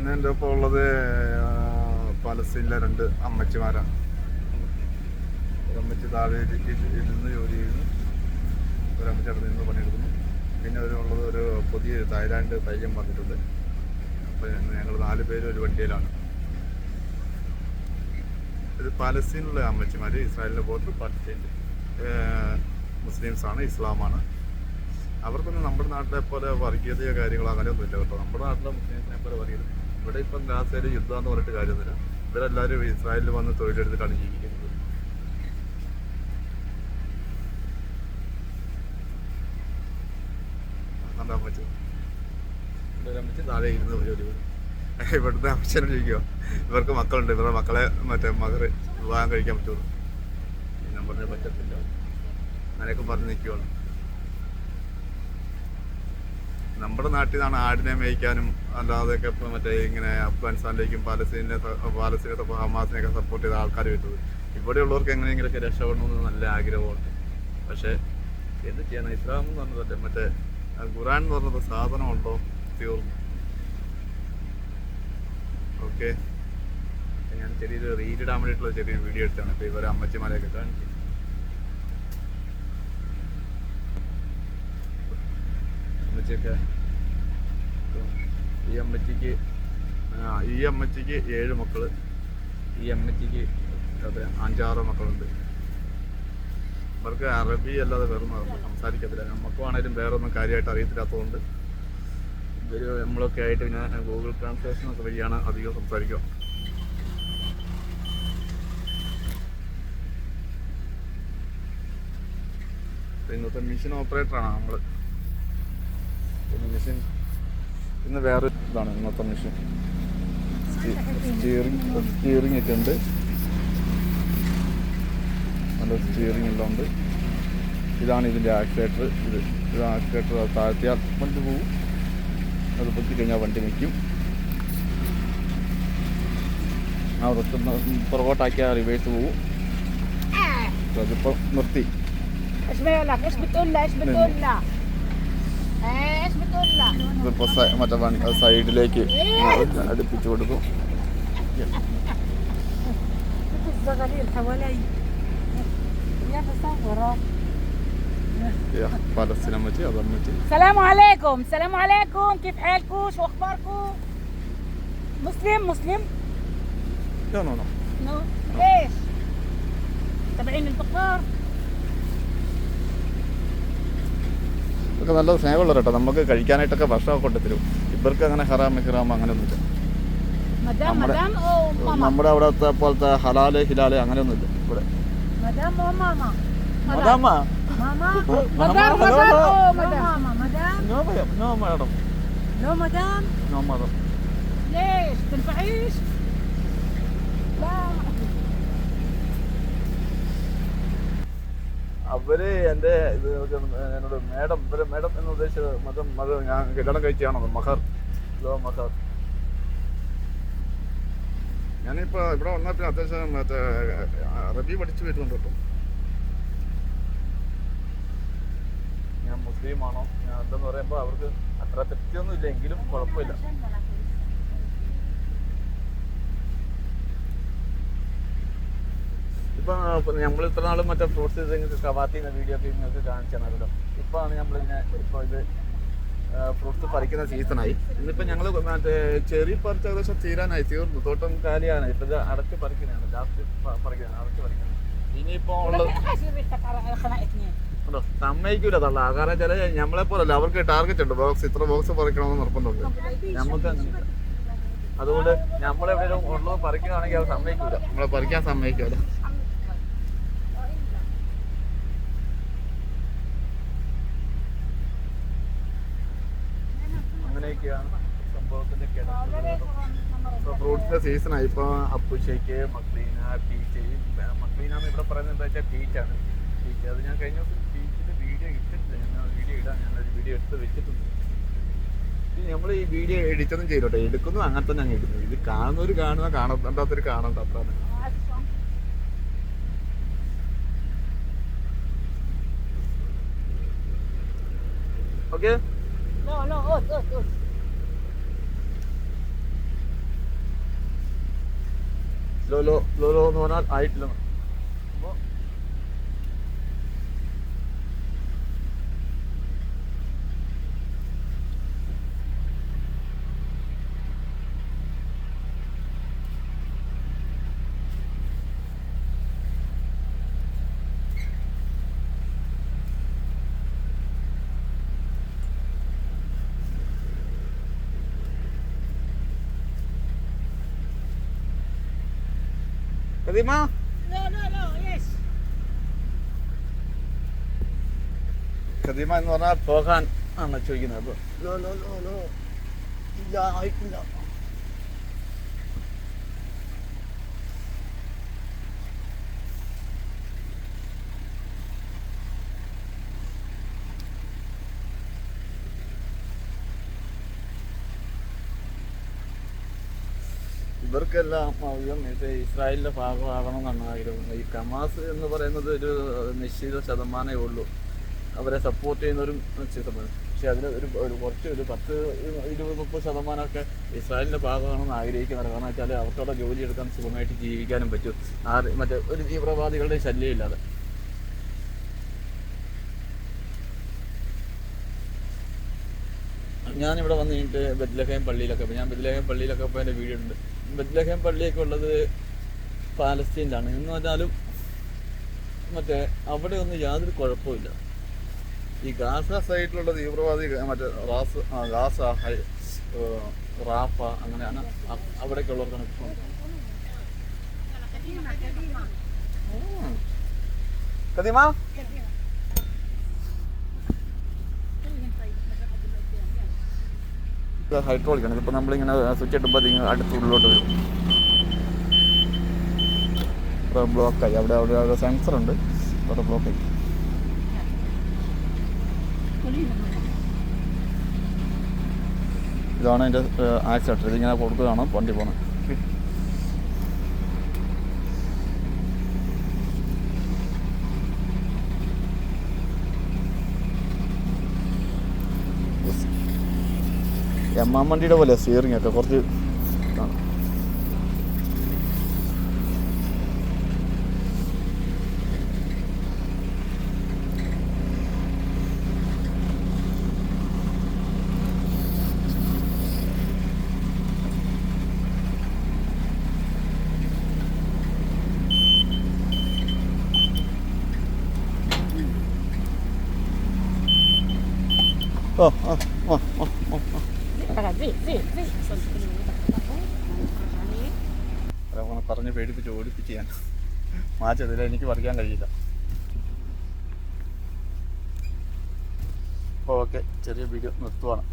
പിന്നെ എൻ്റെ ഒപ്പം ഉള്ളത് പലസ്തീനിലെ 2 അമ്മച്ചിമാരാണ്. ഒരമ്മച്ചി താഴെ ഇരുന്ന് ജോലി ചെയ്യുന്നു, ഒരമ്മച്ചി അവിടെ നിന്ന് പണിയെടുക്കുന്നു. പിന്നെ ഉള്ളത് ഒരു പുതിയ തായ്ലാൻഡ് പയ്യൻ വന്നിട്ടുണ്ട്. അപ്പോൾ ഞങ്ങൾ 4 പേര് ഒരു വണ്ടിയിലാണ്. ഇത് പാലസ്തീനിലുള്ള അമ്മച്ചിമാർ, ഇസ്രായേലിൻ്റെ ബോർഡർ പാലസ്തീൻ്റെ മുസ്ലിംസാണ്, ഇസ്ലാമാണ്. അവർക്കൊന്നും നമ്മുടെ നാട്ടിലെ പോലെ വർഗീയതയോ കാര്യങ്ങളോ അങ്ങനെയൊന്നും ഇല്ല കേട്ടോ. നമ്മുടെ നാട്ടിലെ മുസ്ലിംസിനെ പോലെ വർഗീയത ഇവിടെ ഇപ്പം ഗാസയിൽ യുദ്ധം എന്ന് പറഞ്ഞിട്ട് കാര്യമൊന്നുമില്ല. ഇവരെല്ലാവരും ഇസ്രായേലിൽ വന്ന് തൊഴിലെടുത്തിട്ടാണ് ജീവിക്കുന്നത്. അമ്മച്ചി അമ്മച്ചി താഴെ ഇരുന്ന് ജോലി ചെയ്യും. ഇവിടുത്തെ അമ്മച്ചനെ ചോദിക്കുക ഇവർക്ക് മക്കളുണ്ട്, ഇവരുടെ മക്കളെ മകര് വിവാഹം കഴിക്കാൻ പറ്റുമോ? ഞാൻ പറഞ്ഞ പറ്റത്തില്ല, അങ്ങനെയൊക്കെ പറഞ്ഞ് നിൽക്കുകയാണ്. നമ്മുടെ നാട്ടിൽ നിന്നാണ് ആടിനെ മേയ്ക്കാനും അല്ലാതെയൊക്കെ ഇപ്പം ഇങ്ങനെ അഫ്ഗാനിസ്ഥാനിലേക്കും പാലസ്തീനത്തെ ഹമാസിനെയൊക്കെ സപ്പോർട്ട് ചെയ്ത ആൾക്കാർ വരുന്നത്. ഇവിടെയുള്ളവർക്ക് എങ്ങനെയെങ്കിലുമൊക്കെ രക്ഷപ്പെടണമെന്ന് നല്ല ആഗ്രഹമുണ്ട്. പക്ഷേ എന്ത് ചെയ്യാനാണ്? ഇസ്ലാം എന്ന് പറഞ്ഞതല്ലേ, ഖുറാൻ എന്ന് പറഞ്ഞത് സാധനമുണ്ടോ? തീർന്നു. ഓക്കെ, ഞാൻ ചെറിയൊരു റീലിടാൻ വേണ്ടിയിട്ടുള്ള ചെറിയൊരു വീഡിയോ എടുത്താണ്. ഇപ്പോൾ ഇവരെ അമ്മച്ചിമാരെയൊക്കെ കാണിച്ചു. അമ്മച്ചിയൊക്കെ ഈ അമ്മച്ചിക്ക് 7 മക്കള്, ഈ അമ്മച്ചിക്ക് 5-6 മക്കളുണ്ട്. അവർക്ക് അറബി അല്ലാതെ വേറെ സംസാരിക്കത്തില്ല. നമുക്കാണേലും വേറെ ഒന്നും കാര്യമായിട്ട് അറിയത്തില്ലാത്തതുകൊണ്ട് ഇവർ നമ്മളൊക്കെ ആയിട്ട് പിന്നെ ഗൂഗിൾ ട്രാൻസ്ലേഷൻ ഒക്കെ വഴിയാണ് അധികം സംസാരിക്കുക. ഇന്നത്തെ മെഷീൻ ഓപ്പറേറ്ററാണ് നമ്മൾ. പിന്നെ മെഷീൻ ഇന്ന് വേറെ ഇതാണ് ഇന്നത്തെ മെഷീൻ. സ്റ്റിയറിംഗ് ഒക്കെ ഉണ്ട്, നല്ല സ്റ്റിയറിംഗ് എല്ലാം ഉണ്ട്. ഇതാണ് ഇതിൻ്റെ ആക്സിലേറ്റർ. ഇത് ആക്സിലേറ്റർ താഴ്ത്തിയാൽ വണ്ടി പോവും, അത് പൊക്കി കഴിഞ്ഞാൽ വണ്ടി നിൽക്കും. അതൊക്കെ പുറകോട്ടാക്കിയാൽ റിവേഴ്സ് പോവും. അതിപ്പോൾ നിർത്തി. ഇതിപ്പോൾ മറ്റേ സൈഡിലേക്ക് അടുപ്പിച്ച് കൊടുക്കും. فلسطين أمتي هذا أمتي. السلام عليكم، السلام عليكم، كيف حالكم؟ شو أخباركم؟ مسلم؟ لا نو ليش؟ تبعين البقار؟ ഇതൊക്കെ നല്ല സ്നേഹമുള്ള കേട്ടോ. നമുക്ക് കഴിക്കാനായിട്ടൊക്കെ ഭക്ഷണമൊക്കെ കൊണ്ടുത്തരും. ഇവർക്ക് അങ്ങനെ ഹറാം അങ്ങനെയൊന്നുമില്ല. നമ്മുടെ അവിടത്തെ പോലത്തെ ഹലാല് ഹിലാല് അങ്ങനെയൊന്നുമില്ല ഇവിടെ. അവര് എൻ്റെ ഇത് എന്നോട് മേഡം എന്ന് ഉദ്ദേശിച്ചത് മതം ഞാൻ കല്യാണം കഴിച്ചാണോ? മഹർ. ഞാനിപ്പോൾ ഇവിടെ വന്നപ്പോൾ അത്യാവശ്യം അറബി പഠിച്ചു വരുന്നുണ്ട് കേട്ടോ. ഞാൻ മുസ്ലിമാണോ ഞാൻ എന്തെന്ന് പറയുമ്പോൾ അവർക്ക് അത്ര തെറ്റൊന്നും ഇല്ല, എങ്കിലും കുഴപ്പമില്ല. ഇപ്പം നമ്മൾ ഇത്ര നാളും മറ്റേ ഫ്രൂട്ട്സ് നിങ്ങൾക്ക് കവാത്തി എന്ന വീഡിയോ ഒക്കെ നിങ്ങൾക്ക് കാണിച്ചാണല്ലോ. ഇപ്പോഴാണ് നമ്മളിങ്ങനെ ഇപ്പോൾ ഇത് ഫ്രൂട്ട്സ് പറിക്കുന്ന സീസണായി. ഇന്നിപ്പോൾ ഞങ്ങൾ മറ്റേ ചെറി പറിച്ച് ഏകദേശം തീർന്നു. തോട്ടം കാലിയാണ്. ഇപ്പം ഇത് അടച്ച് പറിക്കുന്നതാണ്, ലാസ്റ്റ് പറിക്കുന്നതാണ്, അടച്ച് പറിക്കുന്നത്. ഇനിയിപ്പോൾ ഉള്ളത് ഉണ്ടോ സമ്മതിക്കൂല തള്ള. കാരണം വെച്ചാൽ നമ്മളെ പോലല്ല, അവർക്ക് ടാർഗറ്റ് ഉണ്ട്. ഇത്ര ബോക്സ് പറിക്കണമെന്ന് നിർബന്ധമുണ്ട്. നമുക്ക് അതുകൊണ്ട് നമ്മളെവിടെയും ഉള്ളത് പറിക്കുകയാണെങ്കിൽ അത് സമ്മതിക്കൂല, നമ്മളെ പറിക്കാൻ സമ്മതിക്കൂല. അങ്ങനെയൊക്കെയാണ് സംഭവത്തിൻ്റെ ഇപ്പോൾ ഫ്രൂട്ട്സിൻ്റെ സീസണായി. ഇപ്പോൾ അപ്പുഷേക്ക്, മക്ലീന, പീച്ച്. മക്ലീനാന്ന് ഇവിടെ പറയുന്നത് എന്താ വെച്ചാൽ പീച്ചാണ്. പീച്ച് അത് ഞാൻ കഴിഞ്ഞ ദിവസം പീച്ചിൻ്റെ വീഡിയോ ഇട്ടിട്ടില്ല. ഞാനൊരു വീഡിയോ എടുത്ത് വെച്ചിട്ടുണ്ട്. നമ്മൾ ഈ വീഡിയോ എഡിറ്റൊന്നും ചെയ്തോട്ടെ, എടുക്കുന്നു അങ്ങനെ തന്നെ അങ്ങ് ഇടുന്നു. ഇത് കാണുന്നവർ കാണുക, കാണണ്ടാത്തൊരു കാണണ്ട, അത്രയാണ്. ഓക്കെ. ലോലോ ലോലോ എന്ന് പറഞ്ഞാൽ ആയിട്ടില്ല. അപ്പോൾ കദീമ കദീമ എന്ന് പറഞ്ഞാൽ പോകാൻ ആണ് ചോദിക്കുന്നത്. അപ്പോൾ ലോ ലോ ലോ ലോ ഇല്ല ആയിട്ടില്ല. ഇവർക്കെല്ലാം മറ്റേ ഇസ്രായേലിൻ്റെ ഭാഗമാകണം എന്നാണ് ആഗ്രഹം. ഈ ഹമാസ് എന്ന് പറയുന്നത് ഒരു നിശ്ചിത ശതമാനമേ ഉള്ളൂ അവരെ സപ്പോർട്ട് ചെയ്യുന്നൊരു നിശ്ചിത ശതമാനം. പക്ഷെ അതിൽ ഒരു കുറച്ച് ഒരു 10-20-30% ഇസ്രായേലിൻ്റെ ഭാഗമാണെന്ന് ആഗ്രഹിക്കുന്നവർ. കാരണം വെച്ചാൽ അവർക്കവിടെ ജോലി എടുക്കാൻ സുഖമായിട്ട് ജീവിക്കാനും പറ്റും, മറ്റേ ഒരു തീവ്രവാദികളുടെ ശല്യം ഇല്ലാതെ. ഞാനിവിടെ വന്ന് കഴിഞ്ഞിട്ട് ബെത്ലഹേം പള്ളിയിലൊക്കെ പോയി. ഞാൻ ബെത്ലഹേം പള്ളിയിലൊക്കെ പോയി എൻ്റെ വീഡിയോ ഉണ്ട്. ബെത്ലഹേം പള്ളിയൊക്കെ ഉള്ളത് പാലസ്തീനിലാണ്. എന്ന് പറഞ്ഞാലും മറ്റേ അവിടെ ഒന്നും യാതൊരു കുഴപ്പമില്ല. ഈ ഗാസ സൈഡിലുള്ള തീവ്രവാദി മറ്റേ ഗാസ റാഫ അങ്ങനെയാണ് അവിടേക്ക് ഉള്ളവർക്കാണ് ഇപ്പം. കദീമ ഹൈഡ്രോളിക്കാണ്. ഇതിപ്പോൾ നമ്മളിങ്ങനെ സ്വിച്ച് ഇട്ടുമ്പോൾ അതിങ്ങനെ അടുത്തുള്ളിലോട്ട് വരും. ഇവിടെ ബ്ലോക്കായി. അവിടെ സെൻസറുണ്ട്, അവിടെ ബ്ലോക്കായി. ഇതാണ് അതിൻ്റെ ആക്സിലേറ്റർ. ഇതിങ്ങനെ കൊടുക്കുകയാണ് വണ്ടി പോകുന്നത്. വണ്ടിയുടെ പോലെ സ്റ്റിയറിംഗ് ഒക്കെ കുറച്ച് കാണാം. പറഞ്ഞ് പേടിപ്പിച്ച് ഓടിപ്പിച്ച് ഞാൻ മാറ്റതില്ല, എനിക്ക് പറിക്കാൻ കഴിയില്ല. അപ്പോൾ ഓക്കെ, ചെറിയ വീഡിയോ നിർത്തുവാണ്.